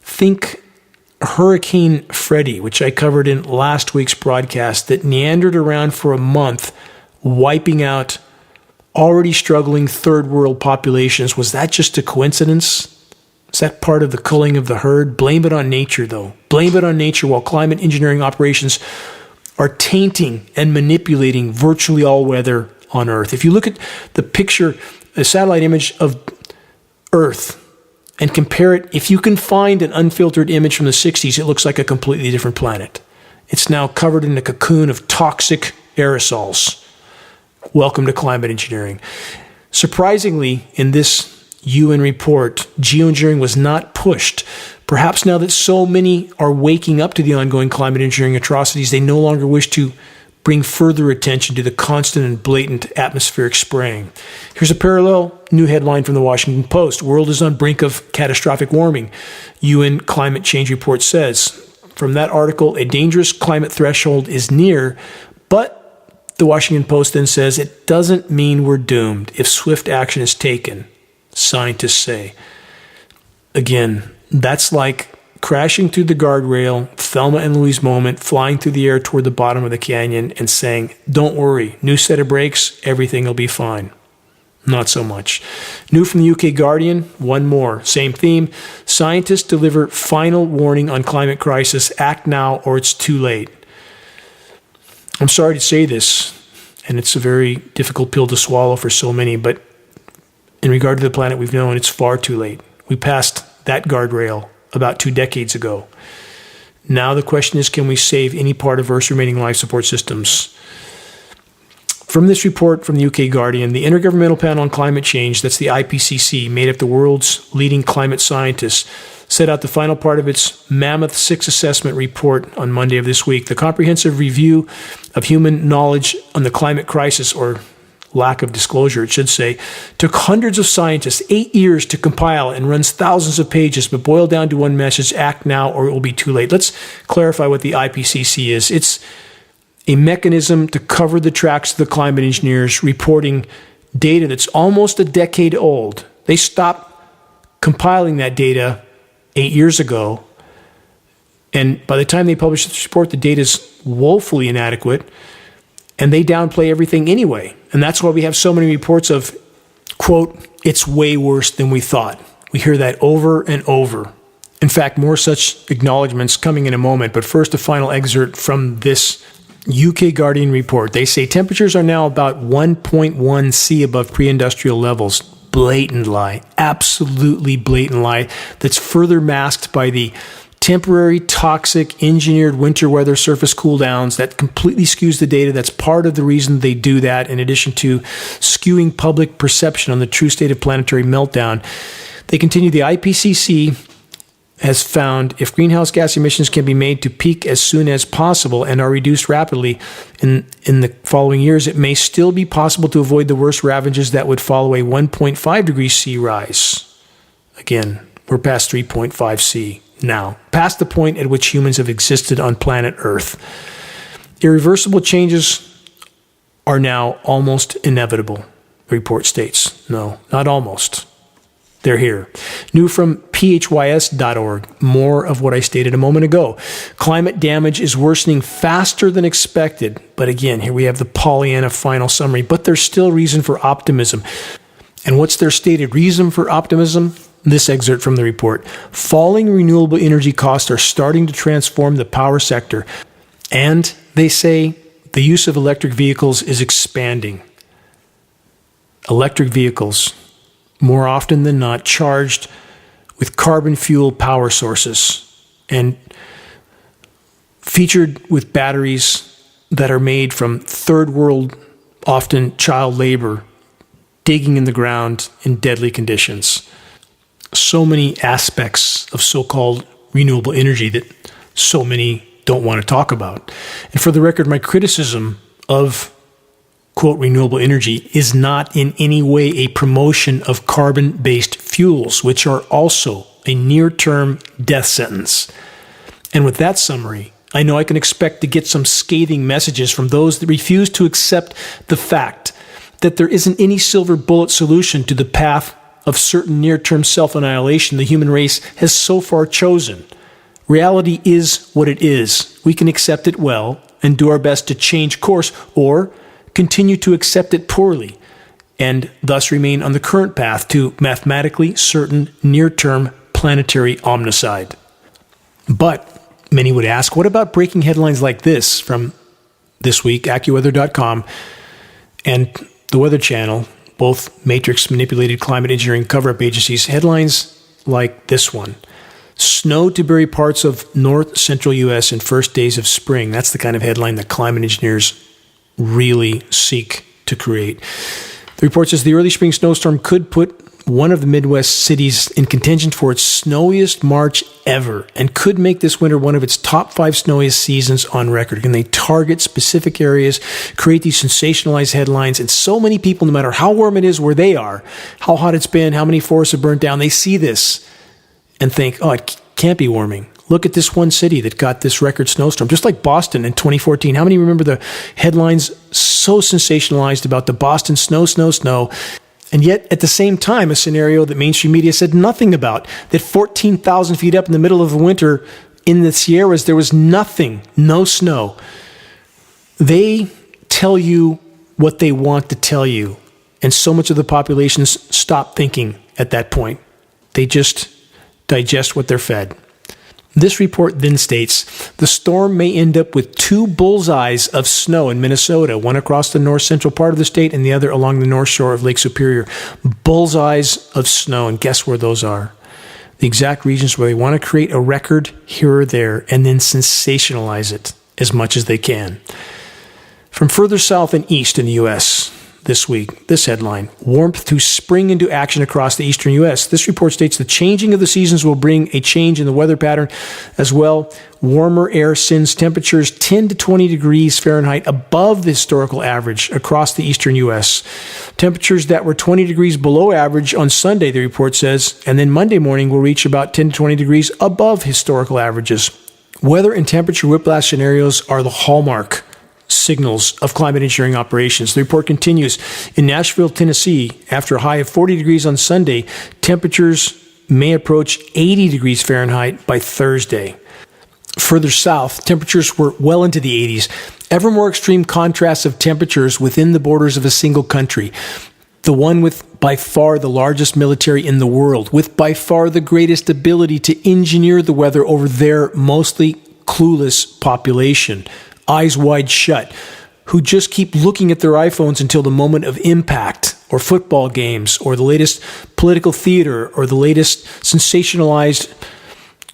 Think Hurricane Freddy, which I covered in last week's broadcast, that meandered around for a month, wiping out already struggling third world populations. Was that just a coincidence? Is that part of the culling of the herd? Blame it on nature, though. Blame it on nature while climate engineering operations are tainting and manipulating virtually all weather on Earth. If you look at the picture, a satellite image of Earth, and compare it, if you can find an unfiltered image from the 60s, it looks like a completely different planet. It's now covered in a cocoon of toxic aerosols. Welcome to climate engineering. Surprisingly, in this UN report, geoengineering was not pushed. Perhaps now that so many are waking up to the ongoing climate engineering atrocities, they no longer wish to bring further attention to the constant and blatant atmospheric spraying. Here's a parallel new headline from the Washington Post. World is on brink of catastrophic warming, UN climate change report says. From that article, a dangerous climate threshold is near, but the Washington Post then says it doesn't mean we're doomed if swift action is taken, scientists say. Again, that's like crashing through the guardrail, Thelma and Louise moment, flying through the air toward the bottom of the canyon and saying, don't worry, new set of brakes, everything will be fine. Not so much. New from the UK Guardian, one more, same theme. Scientists deliver final warning on climate crisis, act now or it's too late. I'm sorry to say this, and it's a very difficult pill to swallow for so many, but in regard to the planet we've known, it's far too late. We passed that guardrail about 2 decades ago. Now the question is, can we save any part of Earth's remaining life support systems? From this report from the UK Guardian, the Intergovernmental Panel on Climate Change, that's the IPCC, made up the world's leading climate scientists, set out the final part of its Mammoth 6 assessment report on Monday of this week. The comprehensive review of human knowledge on the climate crisis, or lack of disclosure, it should say, took hundreds of scientists 8 years to compile and runs thousands of pages, but boiled down to one message: act now or it will be too late. Let's clarify what the IPCC is. It's a mechanism to cover the tracks of the climate engineers reporting data that's almost a decade old. They stopped compiling that data 8 years ago, and by the time they publish this report, the data is woefully inadequate, and they downplay everything anyway. And that's why we have so many reports of, quote, it's way worse than we thought. We hear that over and over. In fact, more such acknowledgments coming in a moment, but first a final excerpt from this UK Guardian report. They say temperatures are now about 1.1 C above pre-industrial levels. Blatant lie, absolutely blatant lie, that's further masked by the temporary, toxic, engineered winter weather surface cool downs that completely skews the data. That's part of the reason they do that, in addition to skewing public perception on the true state of planetary meltdown. They continue, the IPCC has found if greenhouse gas emissions can be made to peak as soon as possible and are reduced rapidly in the following years, it may still be possible to avoid the worst ravages that would follow a 1.5 degrees C rise. Again, we're past 3.5 C now, past the point at which humans have existed on planet Earth. Irreversible changes are now almost inevitable, the report states. No, not almost. They're here. New from phys.org, more of what I stated a moment ago. Climate damage is worsening faster than expected. But again, here we have the Pollyanna final summary. But there's still reason for optimism. And what's their stated reason for optimism? This excerpt from the report. Falling renewable energy costs are starting to transform the power sector. And they say the use of electric vehicles is expanding. Electric vehicles, more often than not, charged with carbon fuel power sources and featured with batteries that are made from third world, often child labor, digging in the ground in deadly conditions. So many aspects of so-called renewable energy that so many don't want to talk about. And for the record, my criticism of quote, renewable energy is not in any way a promotion of carbon-based fuels, which are also a near-term death sentence. And with that summary, I know I can expect to get some scathing messages from those that refuse to accept the fact that there isn't any silver bullet solution to the path of certain near-term self-annihilation the human race has so far chosen. Reality is what it is. We can accept it well and do our best to change course, or continue to accept it poorly, and thus remain on the current path to mathematically certain near-term planetary omnicide. But many would ask, what about breaking headlines like this from this week, AccuWeather.com, and the Weather Channel, both matrix-manipulated climate engineering cover-up agencies, headlines like this one. Snow to bury parts of north-central U.S. in first days of spring. That's the kind of headline that climate engineers really seek to create. The report says the early spring snowstorm could put one of the Midwest cities in contention for its snowiest March ever, and could make this winter one of its top 5 snowiest seasons on record. And they target specific areas, create these sensationalized headlines, and so many people, no matter how warm it is where they are, how hot it's been, how many forests have burnt down, they see this and think, oh, it can't be warming. Look at this one city that got this record snowstorm, just like Boston in 2014. How many remember the headlines so sensationalized about the Boston snow? And yet, at the same time, a scenario that mainstream media said nothing about, that 14,000 feet up in the middle of the winter in the Sierras, there was nothing, no snow. They tell you what they want to tell you. And so much of the population stop thinking at that point. They just digest what they're fed. This report then states, the storm may end up with 2 bullseyes of snow in Minnesota, one across the north-central part of the state and the other along the north shore of Lake Superior. Bullseyes of snow, and guess where those are? The exact regions where they want to create a record here or there and then sensationalize it as much as they can. From further south and east in the U.S., this week, this headline, warmth to spring into action across the eastern U.S. This report states the changing of the seasons will bring a change in the weather pattern as well. Warmer air sends temperatures 10 to 20 degrees Fahrenheit above the historical average across the eastern U.S. Temperatures that were 20 degrees below average on Sunday, the report says, and then Monday morning will reach about 10 to 20 degrees above historical averages. Weather and temperature whiplash scenarios are the hallmark signals of climate engineering operations. The report continues. In Nashville, Tennessee, after a high of 40 degrees on Sunday, temperatures may approach 80 degrees Fahrenheit by Thursday. Further south, temperatures were well into the 80s. Ever more extreme contrasts of temperatures within the borders of a single country. The one with by far the largest military in the world, with by far the greatest ability to engineer the weather over their mostly clueless population. Eyes wide shut, who just keep looking at their iPhones until the moment of impact, or football games, or the latest political theater, or the latest sensationalized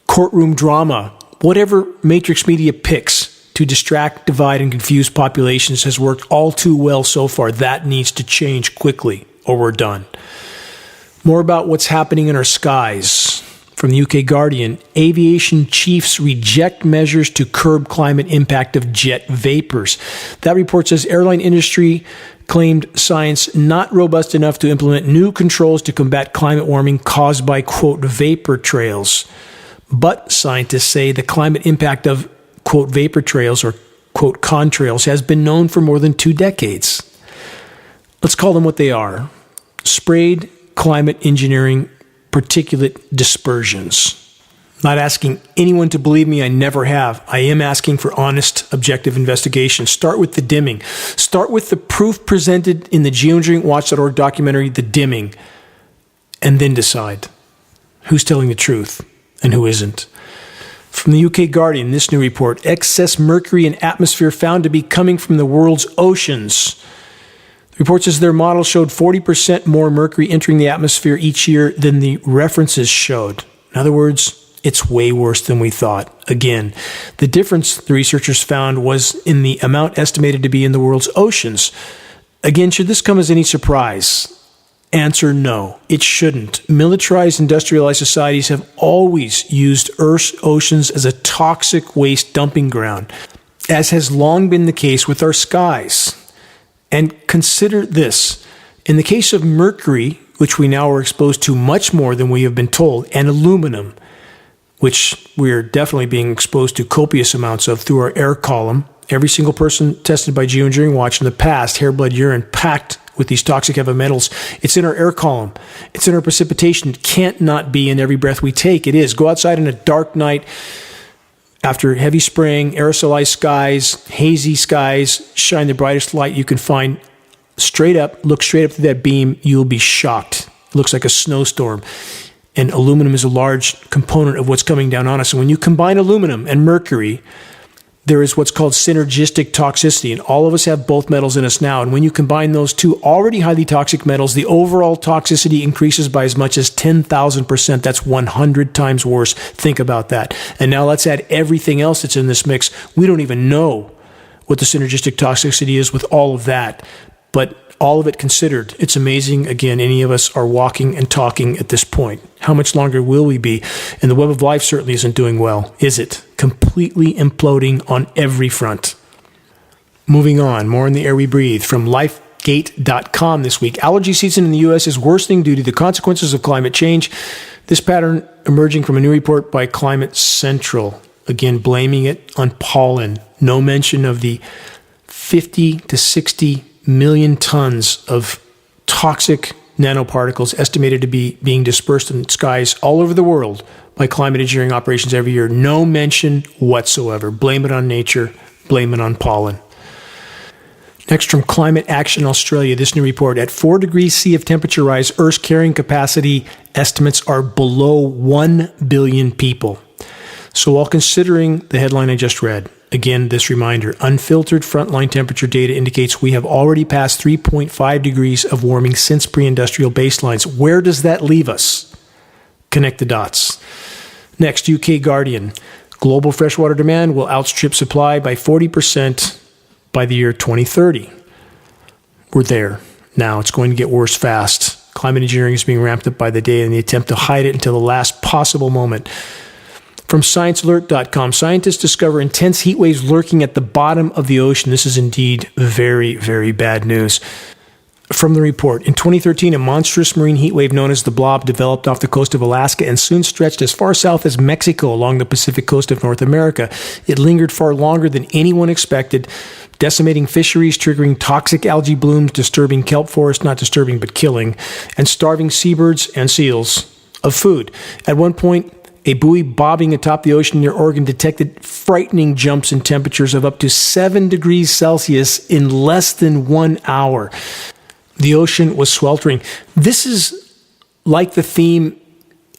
courtroom drama. Whatever Matrix Media picks to distract, divide, and confuse populations has worked all too well so far. That needs to change quickly, or we're done. More about what's happening in our skies. From the UK Guardian, aviation chiefs reject measures to curb climate impact of jet vapors. That report says airline industry claimed science not robust enough to implement new controls to combat climate warming caused by, quote, vapor trails. But scientists say the climate impact of, quote, vapor trails or, quote, contrails has been known for more than 2 decades. Let's call them what they are. Sprayed climate engineering particulate dispersions. Not asking anyone to believe me, I never have. I am asking for honest, objective investigation. Start with the dimming. Start with the proof presented in the geoengineeringwatch.org documentary, The Dimming, and then decide who's telling the truth and who isn't. From the UK Guardian, this new report, excess mercury in atmosphere found to be coming from the world's oceans. The report says their model showed 40% more mercury entering the atmosphere each year than the references showed. In other words, it's way worse than we thought. Again, the difference the researchers found was in the amount estimated to be in the world's oceans. Again, should this come as any surprise? Answer no, it shouldn't. Militarized, industrialized societies have always used Earth's oceans as a toxic waste dumping ground, as has long been the case with our skies. And consider this. In the case of mercury, which we now are exposed to much more than we have been told, and aluminum, which we're definitely being exposed to copious amounts of through our air column. Every single person tested by Geoengineering Watch in the past, hair, blood, urine, packed with these toxic heavy metals. It's in our air column. It's in our precipitation. It can't not be in every breath we take. It is. Go outside on a dark night after heavy spraying, aerosolized skies, hazy skies, shine the brightest light you can find. Straight up, look straight up through that beam, you'll be shocked. It looks like a snowstorm. And aluminum is a large component of what's coming down on us. And when you combine aluminum and mercury, there is what's called synergistic toxicity. And all of us have both metals in us now. And when you combine those two already highly toxic metals, the overall toxicity increases by as much as 10,000%. That's 100 times worse. Think about that. And now let's add everything else that's in this mix. We don't even know what the synergistic toxicity is with all of that. But all of it considered, it's amazing, again, any of us are walking and talking at this point. How much longer will we be? And the web of life certainly isn't doing well, is it? Completely imploding on every front. Moving on, more in the air we breathe. From lifegate.com this week, allergy season in the U.S. is worsening due to the consequences of climate change. This pattern emerging from a new report by Climate Central. Again, blaming it on pollen. No mention of the 50 to 60 million tons of toxic nanoparticles estimated to be being dispersed in skies all over the world by climate engineering operations every year. No mention whatsoever. Blame it on nature. Blame it on pollen. Next, from Climate Action Australia, this new report. At 4 degrees C of temperature rise, Earth's carrying capacity estimates are below 1 billion people. So while considering the headline I just read, again, this reminder, unfiltered frontline temperature data indicates we have already passed 3.5 degrees of warming since pre-industrial baselines. Where does that leave us? Connect the dots. Next, UK Guardian. Global freshwater demand will outstrip supply by 40% by the year 2030. We're there. Now it's going to get worse fast. Climate engineering is being ramped up by the day in the attempt to hide it until the last possible moment. From ScienceAlert.com, scientists discover intense heat waves lurking at the bottom of the ocean. This is indeed very, very bad news. From the report, in 2013, a monstrous marine heat wave known as the Blob developed off the coast of Alaska and soon stretched as far south as Mexico along the Pacific coast of North America. It lingered far longer than anyone expected, decimating fisheries, triggering toxic algae blooms, disturbing kelp forests, not disturbing but killing, and starving seabirds and seals of food. At one point, a buoy bobbing atop the ocean near Oregon detected frightening jumps in temperatures of up to 7 degrees Celsius in less than 1 hour. The ocean was sweltering. This is like the theme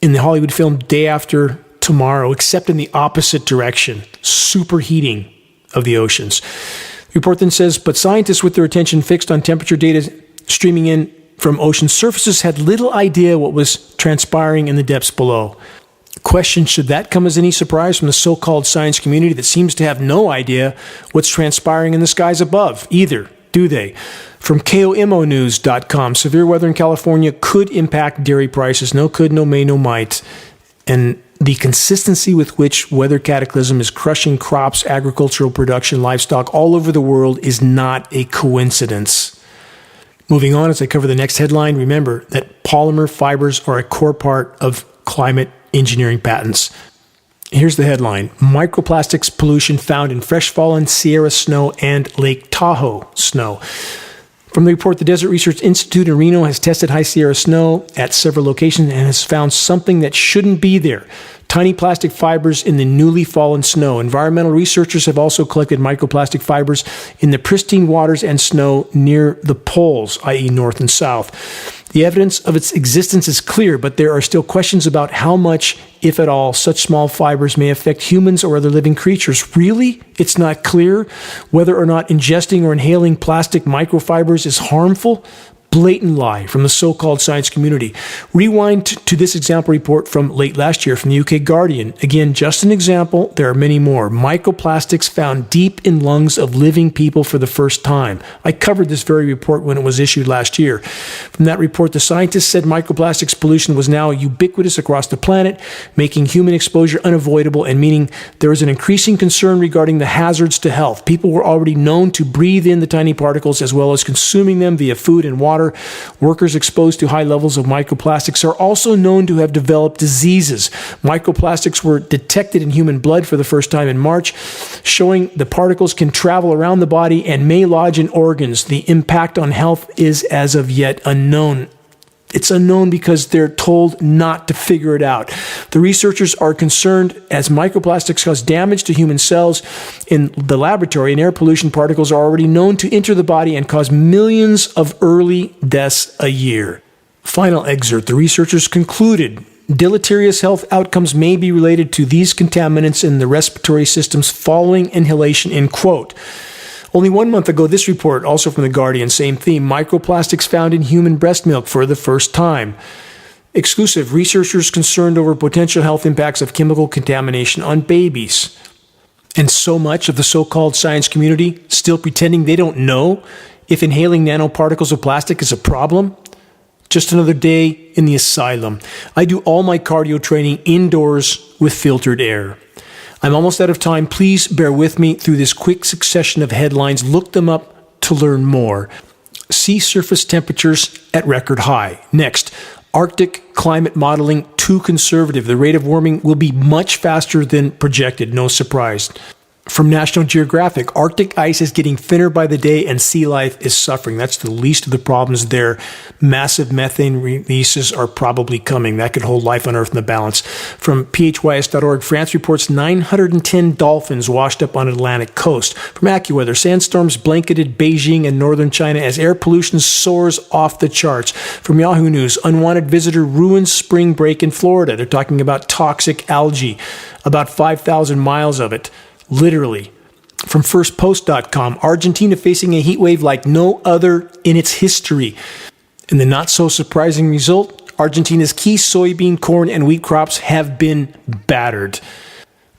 in the Hollywood film Day After Tomorrow, except in the opposite direction, superheating of the oceans. The report then says, but scientists with their attention fixed on temperature data streaming in from ocean surfaces had little idea what was transpiring in the depths below. Question, should that come as any surprise from the so-called science community that seems to have no idea what's transpiring in the skies above either, do they? From KOMOnews.com, severe weather in California could impact dairy prices. No could, no may, no might. And the consistency with which weather cataclysm is crushing crops, agricultural production, livestock all over the world is not a coincidence. Moving on, as I cover the next headline, remember that polymer fibers are a core part of climate engineering patents. Here's the headline. Microplastics pollution found in fresh fallen Sierra snow and Lake Tahoe snow. From the report, the Desert Research Institute in Reno has tested high Sierra snow at several locations and has found something that shouldn't be there. Tiny plastic fibers in the newly fallen snow. Environmental researchers have also collected microplastic fibers in the pristine waters and snow near the poles, i.e. north and south. The evidence of its existence is clear, but there are still questions about how much, if at all, such small fibers may affect humans or other living creatures. Really? It's not clear whether or not ingesting or inhaling plastic microfibers is harmful? Blatant lie from the so-called science community. Rewind to this example report from late last year from the UK Guardian. Again, just an example. There are many more. Microplastics found deep in lungs of living people for the first time. I covered this very report when it was issued last year. From that report, the scientists said microplastics pollution was now ubiquitous across the planet, making human exposure unavoidable and meaning there is an increasing concern regarding the hazards to health. People were already known to breathe in the tiny particles as well as consuming them via food and water. Workers exposed to high levels of microplastics are also known to have developed diseases. Microplastics were detected in human blood for the first time in March, showing the particles can travel around the body and may lodge in organs. The impact on health is as of yet unknown. It's unknown because they're told not to figure it out. The researchers are concerned as microplastics cause damage to human cells in the laboratory, and air pollution particles are already known to enter the body and cause millions of early deaths a year. Final excerpt. The researchers concluded deleterious health outcomes may be related to these contaminants in the respiratory systems following inhalation, end quote. Only 1 month ago, this report, also from The Guardian, same theme, microplastics found in human breast milk for the first time. Exclusive, researchers concerned over potential health impacts of chemical contamination on babies. And so much of the so-called science community still pretending they don't know if inhaling nanoparticles of plastic is a problem. Just another day in the asylum. I do all my cardio training indoors with filtered air. I'm almost out of time. Please bear with me through this quick succession of headlines. Look them up to learn more. Sea surface temperatures at record high. Next, Arctic climate modeling too conservative. The rate of warming will be much faster than projected. No surprise. From National Geographic, Arctic ice is getting thinner by the day and sea life is suffering. That's the least of the problems there. Massive methane releases are probably coming. That could hold life on Earth in the balance. From phys.org, France reports 910 dolphins washed up on Atlantic coast. From AccuWeather, sandstorms blanketed Beijing and northern China as air pollution soars off the charts. From Yahoo News, unwanted visitor ruins spring break in Florida. They're talking about toxic algae, about 5,000 miles of it. Literally. From firstpost.com, Argentina facing a heat wave like no other in its history. And the not so surprising result, Argentina's key soybean, corn, and wheat crops have been battered.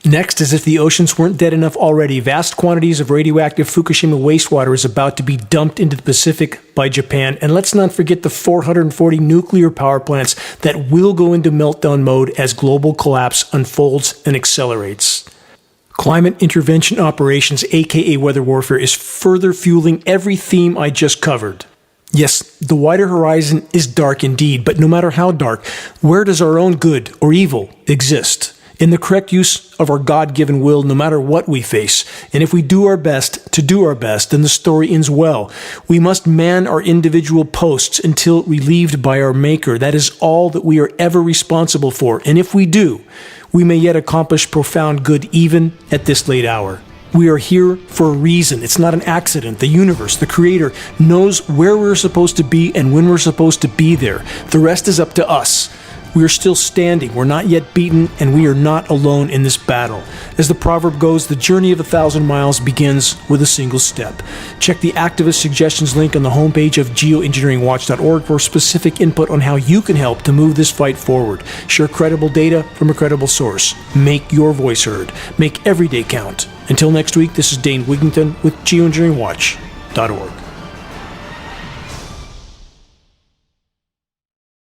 Next, as if the oceans weren't dead enough already, vast quantities of radioactive Fukushima wastewater is about to be dumped into the Pacific by Japan. And let's not forget the 440 nuclear power plants that will go into meltdown mode as global collapse unfolds and accelerates. Climate intervention operations, aka weather warfare, is further fueling every theme I just covered. Yes, the wider horizon is dark indeed, but no matter how dark, where does our own good or evil exist? In the correct use of our God-given will, no matter what we face. And if we do our best to do our best, then the story ends well. We must man our individual posts until relieved by our Maker. That is all that we are ever responsible for. And if we do, we may yet accomplish profound good even at this late hour. We are here for a reason. It's not an accident. The universe, the Creator, knows where we're supposed to be and when we're supposed to be there. The rest is up to us. We are still standing, we're not yet beaten, and we are not alone in this battle. As the proverb goes, the journey of 1,000 miles begins with a single step. Check the activist suggestions link on the homepage of geoengineeringwatch.org for specific input on how you can help to move this fight forward. Share credible data from a credible source. Make your voice heard. Make every day count. Until next week, this is Dane Wigington with geoengineeringwatch.org.